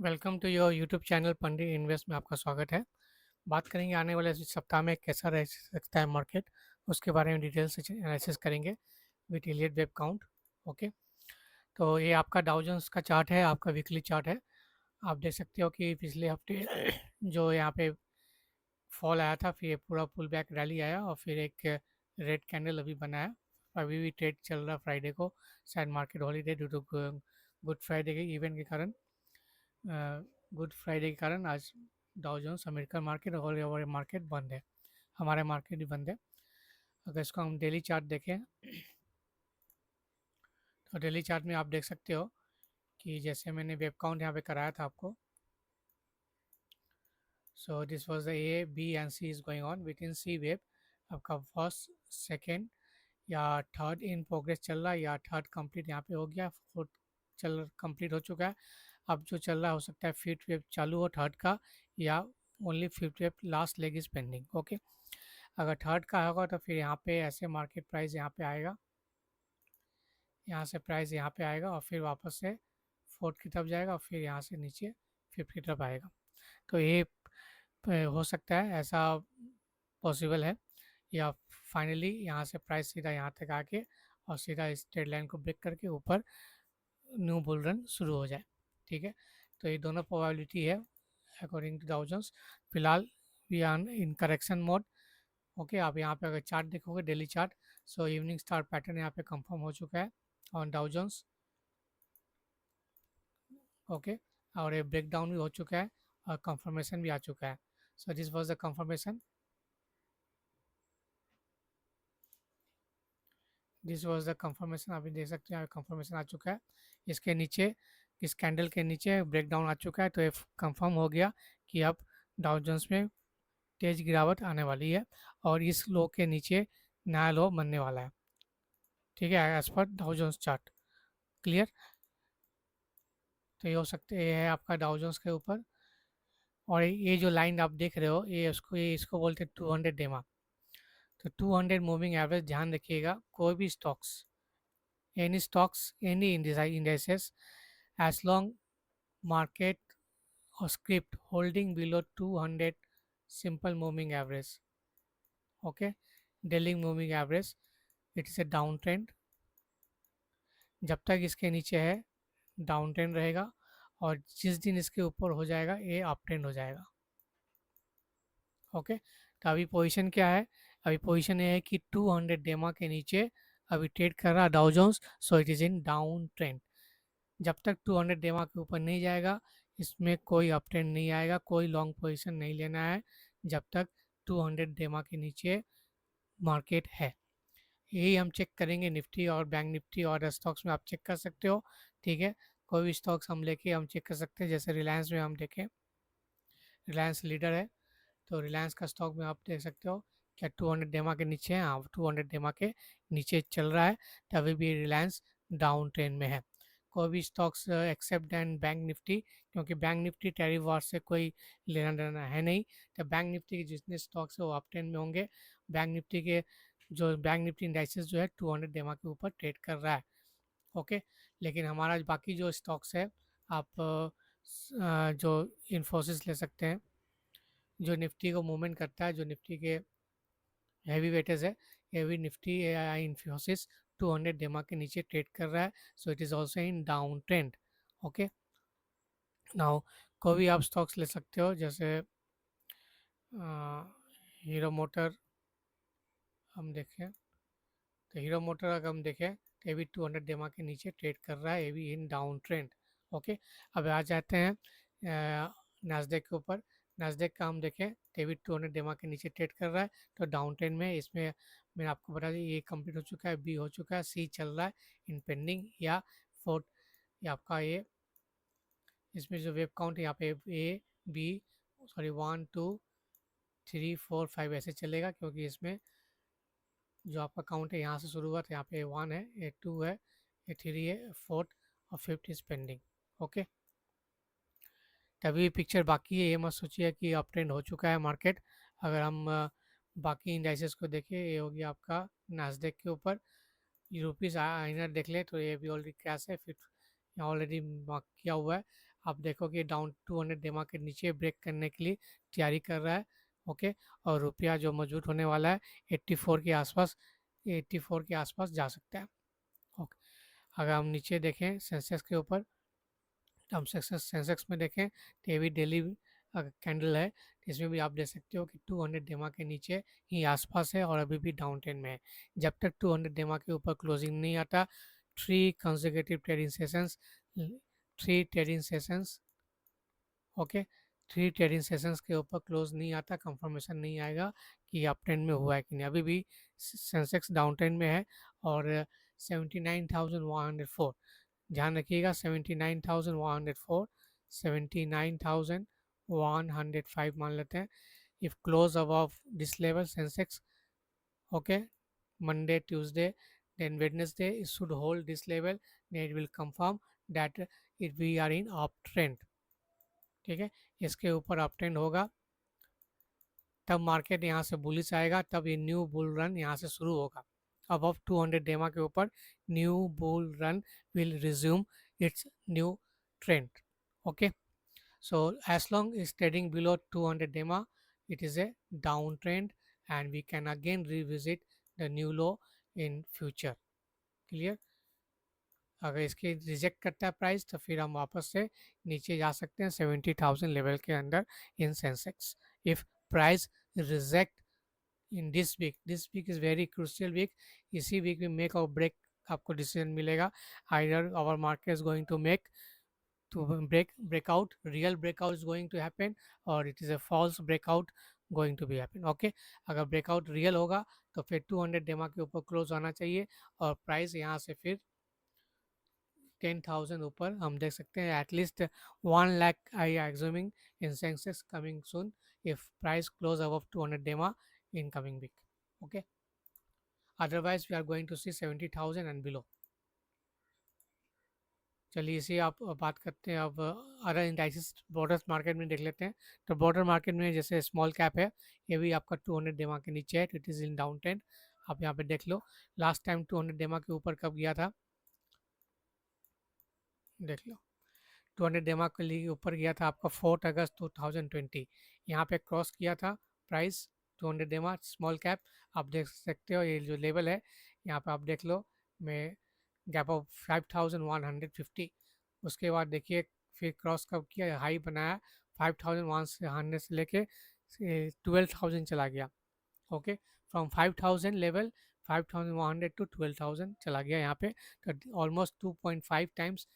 Welcome to your YouTube channel Pandit Invest में आपका स्वागत है। बात करेंगे आने वाले इस सप्ताह में कैसा रह सकता है मार्केट, उसके बारे में डिटेल से एनालिसिस करेंगे with Elliott wave count. Okay, तो ये आपका डाउ जोन्स का चार्ट है, आपका वीकली चार्ट है। आप देख सकते हो कि पिछले हफ्ते जो यहाँ पे फॉल आया था, फिर ये पूरा पुल बैक रैली आया और फिर एक रेड कैंडल अभी बनाया। अभी भी ट्रेड चल रहा फ्राइडे को, शायद market holiday due to good Friday के इवेंट के कारण। गुड फ्राइडे के कारण आज डाउ जोन्स अमेरिकन मार्केट और मार्केट बंद है, हमारे मार्केट भी बंद है। अगर इसको हम डेली चार्ट देखें तो डेली चार्ट में आप देख सकते हो कि जैसे मैंने वेब काउंट यहाँ पे कराया था आपको। So this was the A B and C is going on within C wave. आपका फर्स्ट, सेकेंड या थर्ड इन प्रोग्रेस चल रहा है, या थर्ड कंप्लीट यहाँ पे हो गया, फोर्थ चल कंप्लीट हो चुका है। अब जो चल रहा है हो सकता है फिफ्थ वेव चालू हो थर्ड का, या only fifth wave last leg is pending. Okay, अगर थर्ड का होगा तो फिर यहाँ पे ऐसे मार्केट प्राइस यहाँ पे आएगा, यहाँ से प्राइस यहाँ पे आएगा और फिर वापस से फोर्थ की तरफ जाएगा और फिर यहाँ से नीचे फिफ्थ की तरफ आएगा। तो ये हो सकता है, ऐसा पॉसिबल है। या फाइनली यहाँ से प्राइस सीधा यहाँ तक आके और सीधा इस ट्रेड लाइन को ब्रेक करके ऊपर न्यू बुल रन शुरू हो जाए। ठीक है, तो ये दोनों प्रोबेबिलिटी है अकॉर्डिंग टू डाउ जोन्स। फिलहाल we are in correction mode. Okay, आप यहाँ पे अगर चार्ट देखोगे daily chart, so evening star pattern यहाँ पे कंफर्म हो चुका है ऑन डाउ जोन्स। ओके, और ये ब्रेक डाउन भी हो चुका है और कंफर्मेशन भी आ चुका है। सो this was the confirmation, this was the confirmation. अभी देख सकते हैं कंफर्मेशन आ चुका है। इसके नीचे, इस कैंडल के नीचे ब्रेक डाउन आ चुका है, तो ये कंफर्म हो गया कि अब डाउ जोन्स में तेज गिरावट आने वाली है और इस लो के नीचे नया लो बनने वाला है। ठीक है, as per Dow Jones chart. Clear? तो ये हो सकते, ये है आपका डाउ जोन्स के ऊपर। और ये जो लाइन आप देख रहे हो, ये इसको बोलते हैं 200 डेमा। तो 200 मूविंग एवरेज ध्यान रखिएगा। कोई भी stocks, any stocks, any indices, as long market or script holding below 200 simple moving average, okay, daily moving average, it is a downtrend। जब तक इसके नीचे है डाउन ट्रेंड रहेगा, और जिस दिन इसके ऊपर हो जाएगा ये अप ट्रेंड हो जाएगा। ओके, तो अभी पोजीशन क्या है? अभी पोजीशन ये है कि 200 डेमा के नीचे अभी ट्रेड कर रहा Dow Jones, so it is in down trend. जब तक 200 डेमा के ऊपर नहीं जाएगा, इसमें कोई अप ट्रेंड नहीं आएगा, कोई लॉन्ग पोजीशन नहीं लेना है जब तक 200 डेमा के नीचे मार्केट है। यही हम चेक करेंगे निफ्टी और बैंक निफ्टी और स्टॉक्स में, आप चेक कर सकते हो। ठीक है, कोई भी स्टॉक्स हम लेके हम चेक कर सकते हैं। जैसे रिलायंस में हम देखें, रिलायंस लीडर है, तो रिलायंस का स्टॉक में आप देख सकते हो क्या 200 डेमा के नीचे है। हाँ, 200 डेमा के नीचे चल रहा है, तभी भी रिलायंस डाउन ट्रेंड में है। कोई भी stocks except and bank Nifty, क्योंकि बैंक निफ्टी टैरिफ वार से कोई लेना देना है नहीं, तो बैंक निफ्टी के जितने स्टॉक्स है वो अप ट्रेंड में होंगे। बैंक निफ्टी के जो बैंक निफ्टी इंडाइसेस जो है 200 डेमा के ऊपर ट्रेड कर रहा है। ओके, लेकिन हमारा बाकी जो स्टॉक्स है, आप जो इन्फोसिस ले सकते हैं, जो निफ्टी को मूवमेंट करता है, जो निफ्टी के हैवी वेटेज है, हैवी निफ्टी इन्फोसिस 200 डेमा के नीचे ट्रेड कर रहा है, सो it is also in down trend. Okay, now कोई भी आप स्टॉक्स ले सकते हो, जैसे हीरो मोटर हम देखें, तो हीरो मोटर अगर हम देखें तो ये भी 200 डेमा के नीचे ट्रेड कर रहा है, ये भी इन डाउन ट्रेंड। ओके, अब आ जाते हैं नास्डेक के ऊपर। नास्डेक का हम देखें तो ये भी 200 डेमा के नीचे ट्रेड कर रहा है, तो डाउन ट्रेंड में। इसमें मैंने आपको बता दी, ए कंप्लीट हो चुका है, बी हो चुका है, सी चल रहा है इन पेंडिंग, या फोर्थ, या आपका ये, इसमें जो वेब काउंट है यहाँ पे ए बी, सॉरी 1 2 3 4 5 ऐसे चलेगा, क्योंकि इसमें जो आपका काउंट है यहाँ से शुरू हुआ, तो यहाँ पे 1 है, ए 2 है, ए 3 है, फोर्थ और फिफ्थ इज पेंडिंग। ओके, तभी पिक्चर बाकी है, ये मत सोचिए कि अप ट्रेंड हो चुका है मार्केट। अगर हम बाकी इंडाइसेस को देखें, ये हो गया आपका नास्डेक के ऊपर। यूरोपीज आइनर देख ले तो ये भी ऑलरेडी क्रैश है, फिर यहाँ ऑलरेडी मार्क किया हुआ है। आप देखोगे डाउन 200 डेमा के नीचे ब्रेक करने के लिए तैयारी कर रहा है। ओके, और रुपया जो मजबूत होने वाला है 84 के आसपास, 84 के आसपास जा सकता है। ओके, अगर हम नीचे देखें सेंसेक्स के ऊपर, हम सेंसेक्स में देखें तो ये भी डेली कैंडल है, इसमें भी आप देख सकते हो कि 200 डेमा के नीचे ही आसपास है और अभी भी डाउन ट्रेंड में है। जब तक 200 डेमा के ऊपर क्लोजिंग नहीं आता, three consecutive trading sessions, three trading sessions, okay, three trading sessions के ऊपर क्लोज नहीं आता, कंफर्मेशन नहीं आएगा कि अप ट्रेंड में हुआ है कि नहीं। अभी भी सेंसेक्स डाउन ट्रेंड में है और 79,104, ध्यान रखिएगा 79,104, 79,105 मान लेते हैं। If close above this level Sensex, okay, Monday, Tuesday, then Wednesday it should hold this level, then it will confirm that it we are in uptrend। ठीक है, इसके ऊपर अपट्रेंड होगा तब मार्केट यहाँ से बुलिश आएगा, तब ये न्यू बुल रन यहाँ से शुरू होगा। अबव 200 डेमा के ऊपर new bull run will resume it's new trend. Okay, so as long as trading below 200 dema, it is a downtrend and we can again revisit the new low in future। Clear, अगर इसके reject करता है price तो फिर हम वापस से नीचे जा सकते हैं 70,000 लेवल के अंदर in Sensex. If price reject in this week is very crucial week, इसी वीक में मेक और ब्रेक आपको डिसीजन मिलेगा। Either our market is going to make to breakout, real breakout is going to happen, or it is a false breakout going to be happen। Okay, अगर breakout real होगा तो फिर 200 DEMA के ऊपर close आना चाहिए और प्राइस यहाँ से फिर 10,000 ऊपर हम देख सकते हैं, at least 1 lakh I assuming in Sensex coming soon if price close above 200 DEMA in coming week. Okay, otherwise we are going to see 70,000 and below. चलिए इसे आप बात करते हैं अब अदर इंडाइसिस बॉर्डर मार्केट में देख लेते हैं। तो बॉर्डर मार्केट में जैसे स्मॉल कैप है, ये भी आपका 200 डेमा के नीचे है, it is in down trend. आप यहाँ पे देख लो लास्ट टाइम 200 डेमा के ऊपर कब गया था, देख लो 200 डेमा के लिए ऊपर गया था आपका 4 अगस्त 2020, यहाँ पे क्रॉस किया था प्राइस 200 डेमा स्मॉल कैप। आप देख सकते हो ये जो लेवल है यहाँ पे आप देख लो, मैं गैप ऑफ 5,150। उसके बाद देखिए फिर क्रॉस कब किया, हाई बनाया 5,100 से लेके 12,000 चला गया। ओके, फ्रॉम 5,000 लेवल 5,100 टू 12,000 चला गया यहाँ पे, तो almost 2.5 times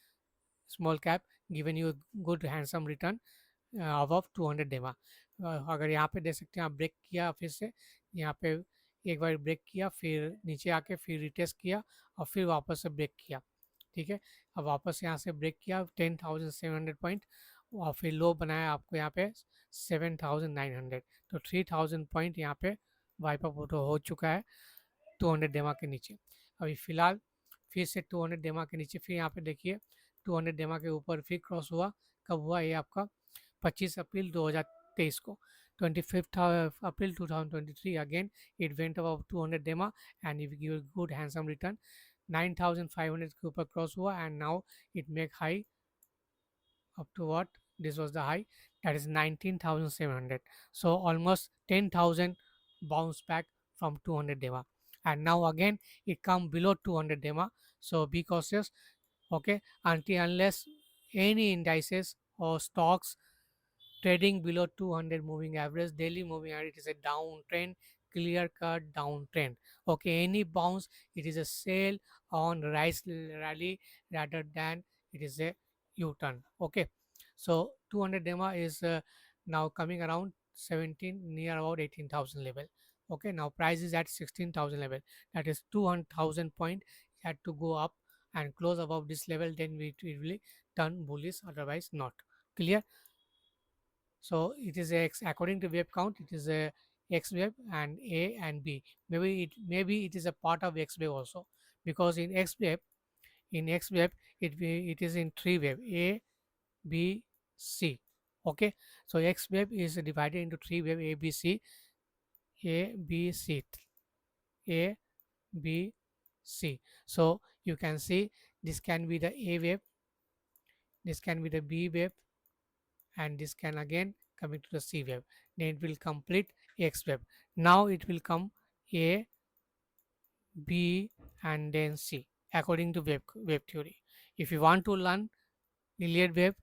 small cap given you good handsome return above 200 डेमा। अगर यहाँ पे देख सकते हैं आप ब्रेक किया फिर से, यहाँ पे एक बार ब्रेक किया फिर नीचे आके फिर रिटेस्ट किया और फिर वापस से ब्रेक किया। ठीक है, अब वापस यहाँ से ब्रेक किया 10,700 पॉइंट और फिर लो बनाया आपको यहाँ पे 7,900, तो 3,000 पॉइंट यहाँ पे वाइप आउट हो चुका है 200 डेमा के नीचे। अभी फिलहाल फिर से 200 डेमा के नीचे, फिर यहाँ पे देखिए 200 डेमा के ऊपर फिर क्रॉस हुआ, कब हुआ ये आपका 25 अप्रैल 2023 को, 25th April 2023 again it went above 200 डेमा and it give good handsome return, 9,500 के ऊपर क्रॉस हुआ and now it make high up to what, this was the high, that is 19,700, so almost 10,000 bounce back from 200 dema and now again it come below 200 dema, so be cautious। Okay, until unless any indices or stocks trading below 200 moving average, daily moving average, it is a downtrend, clear cut downtrend। Okay, any bounce it is a sell on rise rally rather than it is a u-turn। Okay, so 200 dema is now coming around 17 near about 18,000 level। Okay, now price is at 16,000 level, that is 200,000 point had to go up and close above this level, then it will turn bullish, otherwise not। Clear, so it is a according to wave count, it is a x wave and a and b, maybe it is a part of x wave also, because in x wave, it is in three wave, a b c। Okay, so x wave is divided into three wave, a b c, a b c, a b c, so you can see this can be the a wave, this can be the B wave, and this can again coming to the C wave. Then it will complete X wave. Now it will come A, B, and then C according to wave theory. If you want to learn Iliad wave,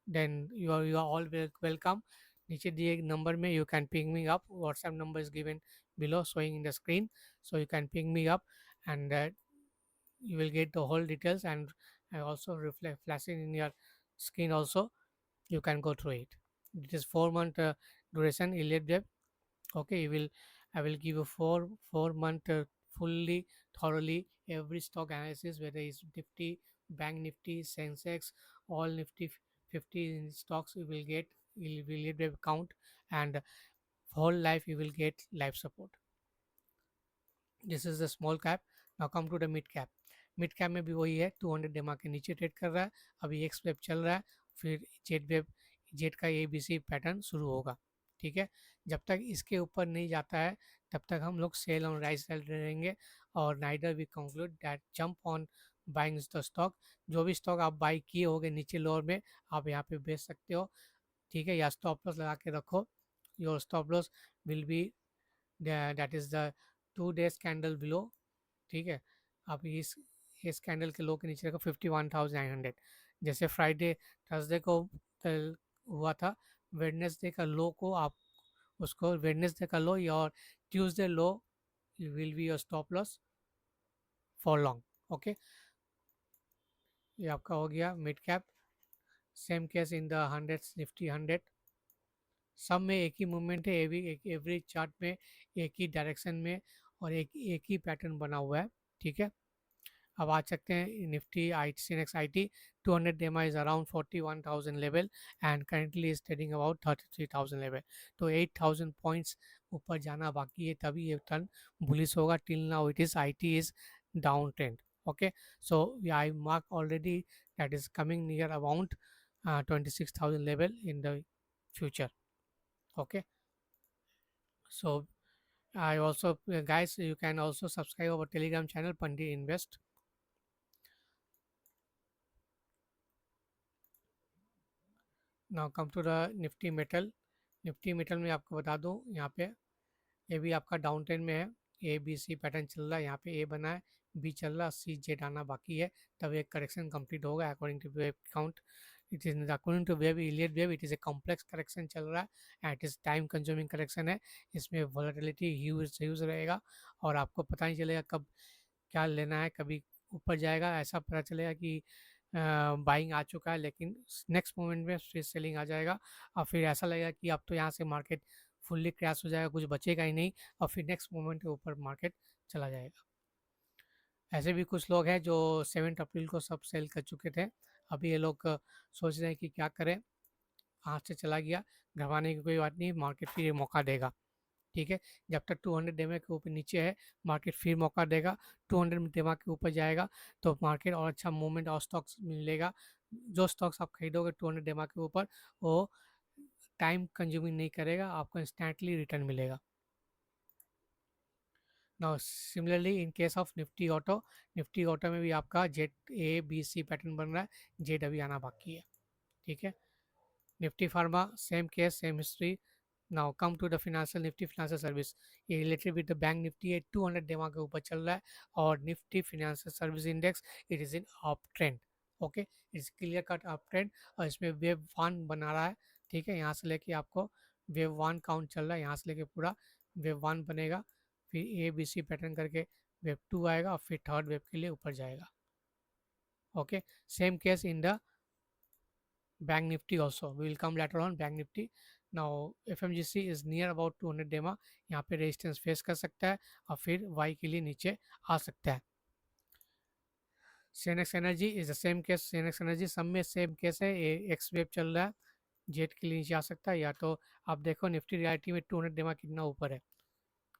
then you are all welcome. नीचे दिए number में you can ping me up. WhatsApp number is given below, showing in the screen, so you can ping me up, and you will get the whole details, and I also reflect flashing in your screen also. You can go through it. It is 4 month duration Iliad wave. Okay, you will I will give you 4 month fully thoroughly every stock analysis, whether it's Nifty, Bank Nifty, Sensex, all Nifty 50 in stocks. You will get, you will get a count, and whole life you will get life support. This is the small cap. Now come to the mid cap. Mid cap में भी वही है, 200 DEMA के नीचे trade कर रहा है. अभी एक्स वेब चल रहा है, फिर जेड वेब, जेड का ए बी सी पैटर्न शुरू होगा. ठीक है, जब तक इसके ऊपर नहीं जाता है तब तक हम लोग सेल ऑन राइस सेल रहेंगे. और neither we conclude that jump on buying the stock. जो भी स्टॉक आप बाई किए होगे नीचे लोअर में, आप यहाँ पे बेच सकते हो. ठीक है, या स्टॉप लॉस लगा के रखो. Your stop loss will be that is the 2 days candle below. ठीक है, आप इस कैंडल के लो के नीचे रखो 51,900. जैसे फ्राइडे थर्सडे को हुआ था, वेडनेसडे का लो को आप उसको वेडनेसडे का लो या और Tuesday low will be your stop loss for long. Okay, ये आपका हो गया mid cap. Same case in the 100 Nifty 100. सब में एक ही मूवमेंट है, एवरी चार्ट में एक ही डायरेक्शन में और एक ही पैटर्न बना हुआ है. ठीक है, अब आ सकते हैं निफ्टी आई सीनेक्स आई टी. 200 डेमा is around 41,000 level and currently is trading about 33,000 level. तो 8,000 पॉइंट्स ऊपर जाना बाकी है, तभी ये टर्न बुलिश होगा. Till now it is I T is down trend. okay, so yeah, I mark already that is coming near around 26,000 level in the future. Okay, so I also guys, you can also subscribe our telegram channel Pandit Invest. Now come to the Nifty metal. Nifty metal में आपको बता दूं, यहाँ पे ये भी आपका down trend में है. ए बी सी पैटर्न चल रहा है, यहाँ पे ए बना है, बी चल रहा है, सी जेड आना बाकी है, तब एक करेक्शन कंप्लीट होगा according to wave count. It is according to wave Elliott wave, it is a complex correction चल रहा है and it is time consuming correction है. इसमें वॉलेटिलिटी ह्यूज रहेगा और आपको पता नहीं चलेगा कब क्या लेना है. कभी ऊपर जाएगा, ऐसा पता चलेगा कि बाइंग आ चुका है, लेकिन नेक्स्ट मोमेंट में फिर सेलिंग आ जाएगा और फिर ऐसा लगेगा कि अब तो यहाँ से मार्केट फुल्ली क्रैश हो जाएगा, कुछ बचेगा ही नहीं, और फिर नेक्स्ट मोमेंट के ऊपर मार्केट चला जाएगा. ऐसे भी कुछ लोग हैं जो 7 अप्रैल को सब सेल कर चुके थे. अभी ये लोग सोच रहे हैं कि क्या करें, हाथ से चला गया, घबराने की कोई बात नहीं, मार्केट फिर ये मौका देगा. ठीक है, जब तक 200 डेमा के ऊपर नीचे है, मार्केट फिर मौका देगा. 200 डेमा के ऊपर जाएगा तो मार्केट और अच्छा मूवमेंट और स्टॉक्स मिलेगा. जो स्टॉक्स आप खरीदोगे 200 डेमा के ऊपर, वो टाइम कंज्यूमिंग नहीं करेगा, आपको इंस्टेंटली रिटर्न मिलेगा. Now similarly in case of Nifty auto, Nifty auto में भी आपका Z A B C pattern बन रहा है, जेड अभी आना बाकी है. ठीक है, Nifty pharma same case same history. Now come to the financial Nifty financial service. ये related with the bank Nifty है, 200 डेमा के ऊपर चल रहा है और Nifty financial service index it is in up trend. Okay, it's clear cut up trend और इसमें वेव 1 बना रहा है. ठीक है, यहाँ से लेके आपको वेव 1 काउंट चल रहा है, यहाँ से लेके पूरा वेव 1 बनेगा, फिर ए बी सी पैटर्न करके वेव 2 आएगा और फिर थर्ड वेव के लिए ऊपर जाएगा. Okay, same case in the bank nifty also, we will come later on bank nifty. now fmgc is near about 200 डेमा, यहाँ पे रेजिस्टेंस फेस कर सकता है और फिर y के लिए नीचे आ सकता है. Sensex energy is the same case. Sensex energy सब में सेम केस है, एक्स वेव चल रहा है, जेट के लिए नीचे आ सकता है. या तो आप देखो निफ्टी रियलिटी में 200 डेमा कितना ऊपर है,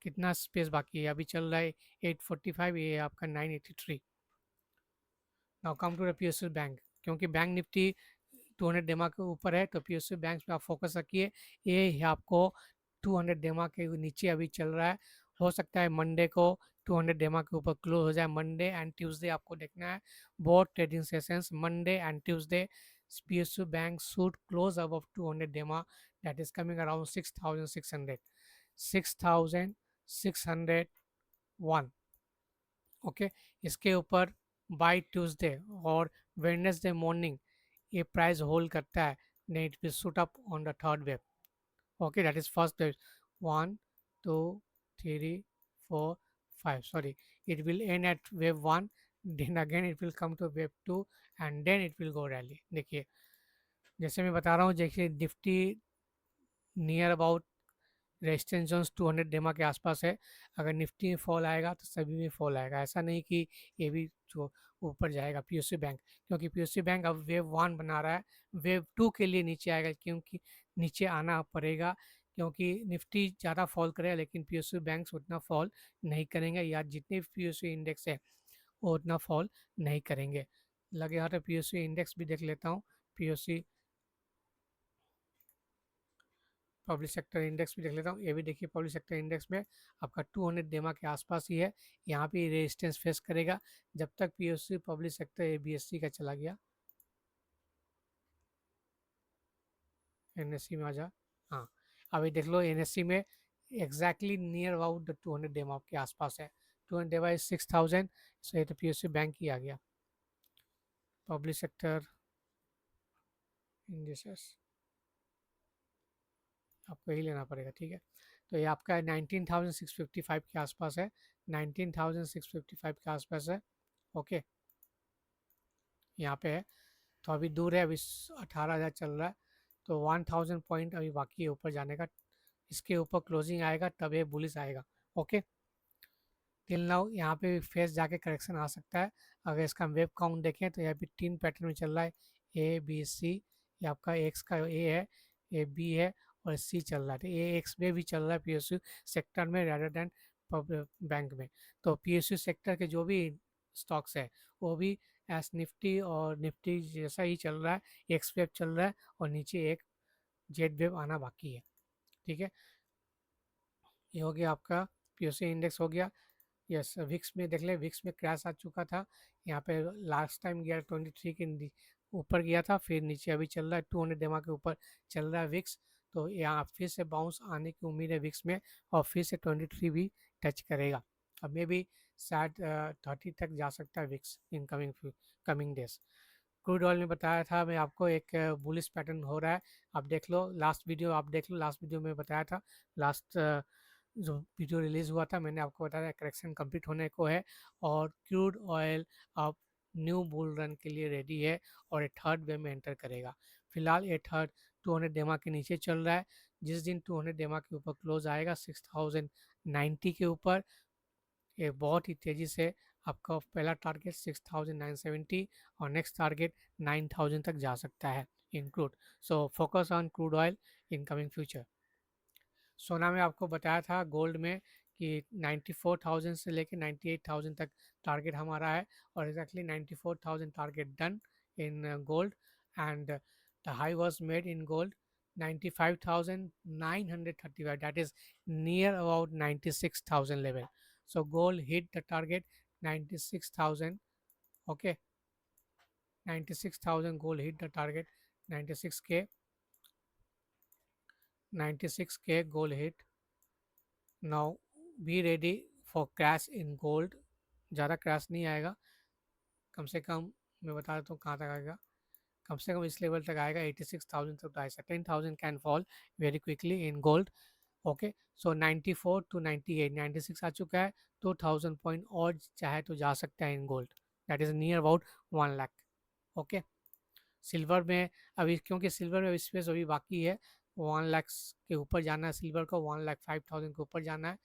कितना स्पेस बाकी है. अभी चल रहा है 845, ये आपका 983. Now come to the PSU bank. क्योंकि बैंक निफ्टी 200 डेमा के ऊपर है तो पीएसयू बैंक पे आप फोकस रखिए. ये आपको 200 डेमा के नीचे अभी चल रहा है, हो सकता है मंडे को 200 डेमा के ऊपर क्लोज हो जाए. मंडे एंड ट्यूसडे आपको देखना है, both trading sessions Monday and Tuesday PSU bank should close above 200 DEMA, that is coming around 6,600, 6,601. Okay, इसके ऊपर बाय ट्यूसडे और वेडनेसडे मॉर्निंग ये प्राइस होल्ड करता है, then it will shoot up on the third wave. Okay, that is first wave. 1, 2, 3, 4, 5. Sorry, it will end at wave 1, then again it will come to wave 2, and then it will go rally. देखिए, जैसे मैं बता रहा हूँ, देखिए Nifty near about resistance zones 200 DEMA के आसपास है. अगर निफ्टी में फॉल आएगा तो सभी में फॉल आएगा, ऐसा नहीं कि ये भी जो ऊपर जाएगा पीओसी बैंक, क्योंकि पीओसी बैंक अब वेव 1 बना रहा है, वेव 2 के लिए नीचे आएगा, क्योंकि नीचे आना पड़ेगा, क्योंकि निफ्टी ज़्यादा फॉल करेगा लेकिन पीओसी बैंक्स उतना फॉल नहीं करेंगे, या जितने भी पीओसी इंडेक्स है वो उतना फॉल नहीं करेंगे. लगे हाथ तो पीओसी इंडेक्स भी देख लेता हूँ. पीओसी पब्लिक सेक्टर इंडेक्स भी देख लेता हूँ. ये भी देखिए, पब्लिक सेक्टर इंडेक्स में आपका 200 डेमा के आसपास ही है. यहाँ पे रेजिस्टेंस फेस करेगा जब तक पीओसी पब्लिक सेक्टर एबीएससी का चला गया. एनएससी में आ जा. हाँ, अभी देख लो एनएससी में exactly near about the 200 DEMA के आसपास है. 200 डेमा इज 6000, सो ये तो पीओसी बैंक ही आ गया. पब्लिक सेक्टर इंडेक्सेस आपको ही लेना पड़ेगा, ठीक है. तो ये आपका 19,655 के आसपास है, 19,655 के आसपास है. ओके, यहाँ पे है, तो अभी दूर है, अभी 18,000 चल रहा है, तो 1000 पॉइंट अभी बाकी है ऊपर जाने का. इसके ऊपर क्लोजिंग आएगा तब ये बुलिस आएगा. ओके, टिल नाउ यहाँ पे फेस जाके करेक्शन आ सकता है. अगर इसका वेब काउंट देखें तो यहाँ पे 3 पैटर्न में चल रहा है, ए बी सी. ये आपका एक्स का ए है, ए बी है और सी चल रहा है. तो ए एक्स में भी चल रहा है पीएसयू सेक्टर में रेदर देन बैंक में. तो पीएसयू सेक्टर के जो भी स्टॉक्स है वो भी एस निफ्टी और निफ्टी जैसा ही चल रहा है. एक्स वेब चल रहा है और नीचे एक जेड वेब आना बाकी है. ठीक है, ये हो गया आपका पीओसी इंडेक्स हो गया. यस, विक्स में देख ले, विक्स में क्रैश आ चुका था. यहाँ पे लास्ट टाइम गया 23 के ऊपर गया था, फिर नीचे अभी चल रहा है 200 डेमा के ऊपर चल रहा है विक्स. तो यहाँ फिर से बाउंस आने की उम्मीद है विक्स में, और फिर से 23 भी टच करेगा. अब मे भी शायद 30 तक जा सकता है VIX in coming days. Crude oil में बताया था मैं आपको, एक बुलिश पैटर्न हो रहा है. आप देख लो लास्ट वीडियो, आप देख लो लास्ट वीडियो में बताया था. लास्ट जो वीडियो रिलीज़ हुआ था मैंने आपको बताया करेक्शन कंप्लीट होने को है, और क्रूड ऑयल अब न्यू बुल रन के लिए रेडी है और एक थर्ड वे में एंटर करेगा. फिलहाल ये थर्ड 200 डेमा के नीचे चल रहा है. जिस दिन 200 डेमा के ऊपर क्लोज आएगा 6090 के ऊपर, ये बहुत ही तेज़ी से आपका पहला टारगेट 6970 और नेक्स्ट टारगेट 9000 तक जा सकता है include. So focus on crude oil in coming future. सोना में आपको बताया था गोल्ड में कि 94,000 से लेकर 98,000 तक टारगेट हमारा है, और exactly 94,000 target done in gold. And the high was made in gold 95,935, that is near about 96,000 level. So gold hit the target 96,000. Okay, 96,000 gold hit the target. 96k, 96k gold hit. Now be ready for crash in gold. ज़्यादा crash नहीं आएगा, कम से कम मैं बता देता हूँ कहाँ तक आएगा. कम से कम इस लेवल तक आएगा, 86,000 तक आएगा. 10,000 can fall very quickly in gold. Okay, so 94 to 98, 96 आ चुका है, 2,000 पॉइंट और चाहे तो जा सकता है in gold, that is near about 1 lakh. Okay, silver में अभी, क्योंकि सिल्वर में स्पेस अभी बाकी है, 1 लाख के ऊपर जाना है सिल्वर को, 1,05,000 के ऊपर जाना है.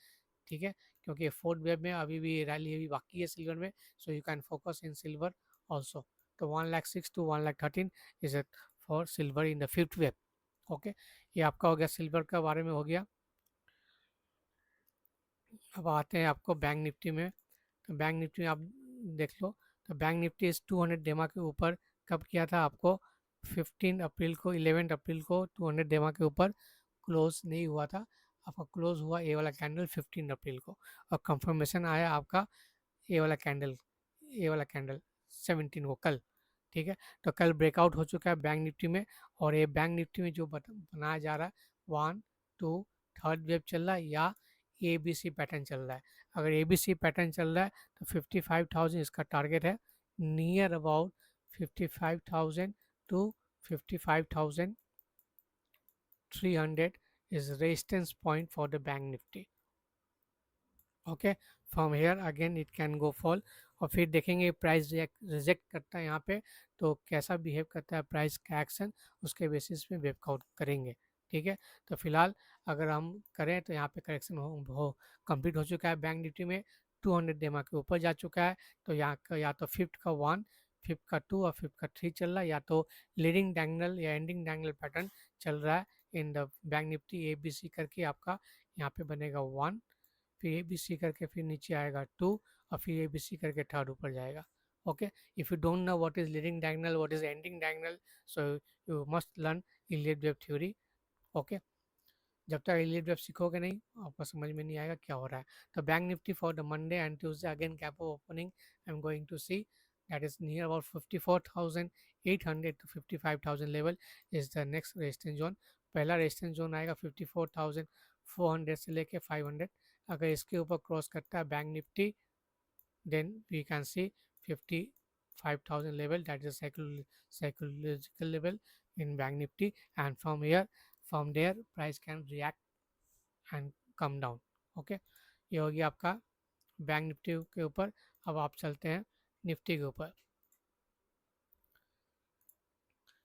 ठीक है, क्योंकि फोर्थ वेब में अभी भी रैली अभी बाकी है सिल्वर में, so you can focus in silver also. तो 1,06,000 to 1,13,000 is it for silver in the fifth wave. Okay, ये आपका हो गया सिल्वर का बारे में हो गया. अब आते हैं आपको बैंक निफ्टी में. तो बैंक निफ्टी में आप देख लो, तो बैंक निफ्टी इस 200 डेमा के ऊपर कब किया था आपको, 15 अप्रैल को, 11 अप्रैल को 200 डेमा के ऊपर क्लोज नहीं हुआ था. आपका क्लोज हुआ ए वाला कैंडल 15 अप्रैल को, और कंफर्मेशन आया आपका ए वाला कैंडल 17 को कल. ठीक है। तो कल ब्रेकआउट हो चुका है बैंक निफ्टी में, और ये बैंक निफ्टी में जो बनाया जा रहा है 1 2 थर्ड वेव चल रहा है या ए बी सी पैटर्न चल रहा है। अगर ए बी सी पैटर्न चल रहा है तो 55,000 इसका टारगेट है, near about 55,000 to 55,300 is resistance point for the bank nifty. Okay, from here again it can go fall, और फिर देखेंगे प्राइस रिजेक्ट करता है यहाँ पे तो कैसा बिहेव करता है प्राइस का एक्शन, उसके बेसिस पे वेबआउट करेंगे। ठीक है, तो फिलहाल अगर हम करें तो यहाँ पे करेक्शन हो कंप्लीट हो चुका है बैंक निफ्टी में, 200 डेमा के ऊपर जा चुका है। तो यहाँ का या तो फिफ्थ का 1, फिफ्थ का 2 और फिफ्थ का 3 चल रहा है, या तो लीडिंग डायगोनल या एंडिंग डायगोनल पैटर्न चल रहा है in the bank Nifty. A B C करके आपका यहाँ पे बनेगा 1, फिर ए बी सी करके फिर नीचे आएगा 2, और फिर ए बी सी करके थर्ड ऊपर जाएगा। Okay, if you don't know what is leading diagonal, what is ending diagonal, so you must learn Elliot wave theory. Okay, जब तक इलियट वेव सीखोगे नहीं आपको समझ में नहीं आएगा क्या हो रहा है। तो bank Nifty for the Monday and Tuesday again gap of opening I am going to see that is near about 54,800 to 55,000 level is the next resistance zone। पहला रेजिस्टेंस जोन आएगा 54,400 से लेके 500। अगर इसके ऊपर क्रॉस करता है bank Nifty then we can see 55,000 level, that is psychological level in bank nifty, and from there price can react and come down। Okay, ये हो गया आपका बैंक निफ्टी के ऊपर। अब आप चलते हैं निफ्टी के ऊपर।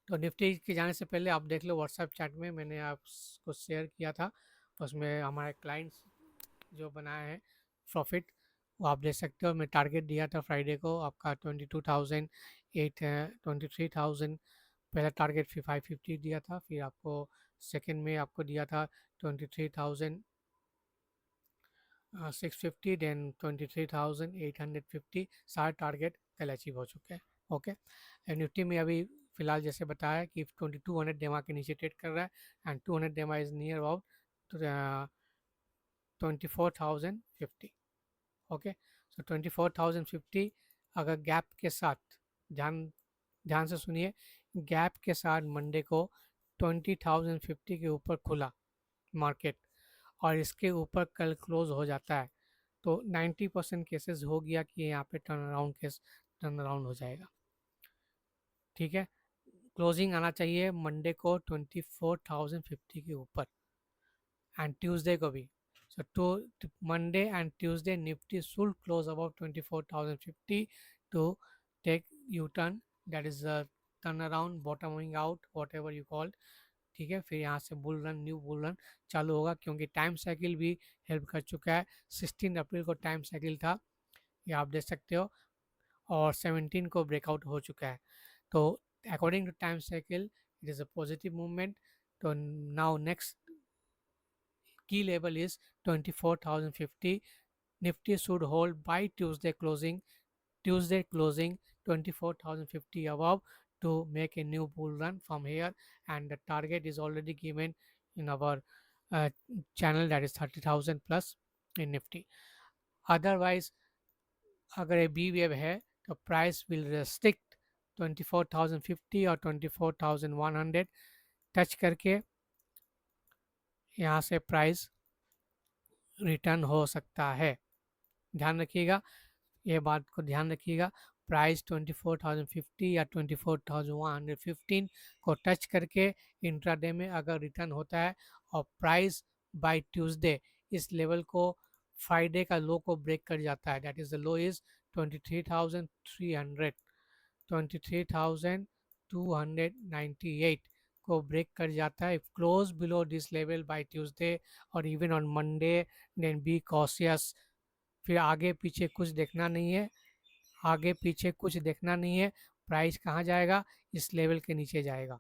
तो निफ्टी के जाने से पहले आप देख लो व्हाट्सएप चैट में मैंने आपको शेयर किया था, उसमें हमारे क्लाइंट्स जो बनाए हैं प्रॉफिट वो आप देख सकते हो। मैं टारगेट दिया था फ्राइडे को आपका 23,000 पहला टारगेट फिर 550 दिया था, फिर आपको सेकंड में आपको दिया था 23,650, देन 23,850। सारे टारगेट कल अचीव हो चुके हैं। ओके, निफ्टी में अभी फिलहाल जैसे बताया कि 2200 डेमा के नीचे ट्रेड कर रहा है, एंड 200 डेमा इज नियर अबाउट 24,050। ओके, सो 24,050 अगर गैप के साथ, ध्यान ध्यान से सुनिए, गैप के साथ मंडे को 20,050 के ऊपर खुला मार्केट और इसके ऊपर कल क्लोज हो जाता है तो 90% केसेस हो गया कि यहाँ पे टर्न अराउंड हो जाएगा। ठीक है, क्लोजिंग आना चाहिए मंडे को 24,050 के ऊपर, एंड ट्यूसडे को भी। so to Monday and Tuesday Nifty should close above 24,050 to take U-turn, that is a turnaround, bottoming out, whatever you called। ठीक है, फिर यहाँ से bull run, new bull run चालू होगा, क्योंकि टाइम साइकिल भी हेल्प कर चुका है। 16 अप्रैल को टाइम साइकिल था, ये आप देख सकते हो, और 17 को ब्रेकआउट हो चुका है। तो according to time cycle it is a positive movement. तो now next key level is 24,050। Nifty should hold by Tuesday closing, 24,050 above to make a new bull run from here, and the target is already given in our uh, channel, that is 30,000 plus in Nifty। Otherwise अगर ये B wave है तो price will restrict 24,050 और 24,100 touch करके यहाँ से price return हो सकता है। ध्यान रखिएगा, ये बात को ध्यान रखिएगा, प्राइस 24,050 या 24,115 को टच करके इंट्राडे में अगर रिटर्न होता है और प्राइस बाय ट्यूसडे इस लेवल को, फ्राइडे का लो को ब्रेक कर जाता है, that is the low is 23,300, 23,298 को ब्रेक कर जाता है। Close below this level by Tuesday और even on Monday, then be cautious. फिर आगे पीछे कुछ देखना नहीं है, आगे पीछे कुछ देखना नहीं है, प्राइस कहाँ जाएगा, इस लेवल के नीचे जाएगा।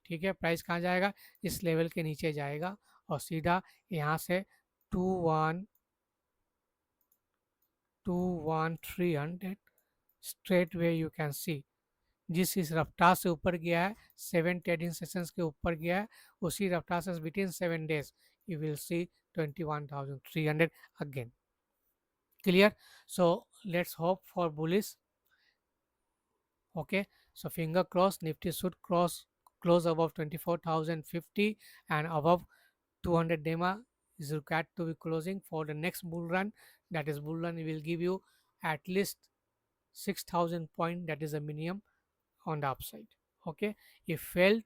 ठीक है, प्राइस कहाँ जाएगा, इस लेवल के नीचे जाएगा और सीधा यहाँ से 21,300 straight way you can see. जिस इस रफ्तार से ऊपर गया है, 7 ट्रेडिंग सेशंस के ऊपर गया है, उसी रफ्तार से with in 7 days you will see 21,300 again। clear, so let's hope for bullish। okay, So finger crossed, Nifty should close above 24,050 and above 200 DEMA is required to be closing for the next bull run. That is bull run will give you at least 6,000 point, that is a minimum on the upside. Okay, if failed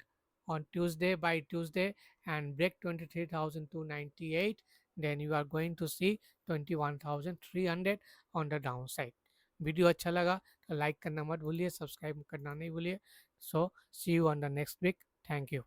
on Tuesday, by Tuesday, and break 23,298, then you are going to see 21,300 on the downside. Video अच्छा लगा तो like करना मत भूलिए, subscribe करना नहीं भूलिए. So see you on the next week. Thank you.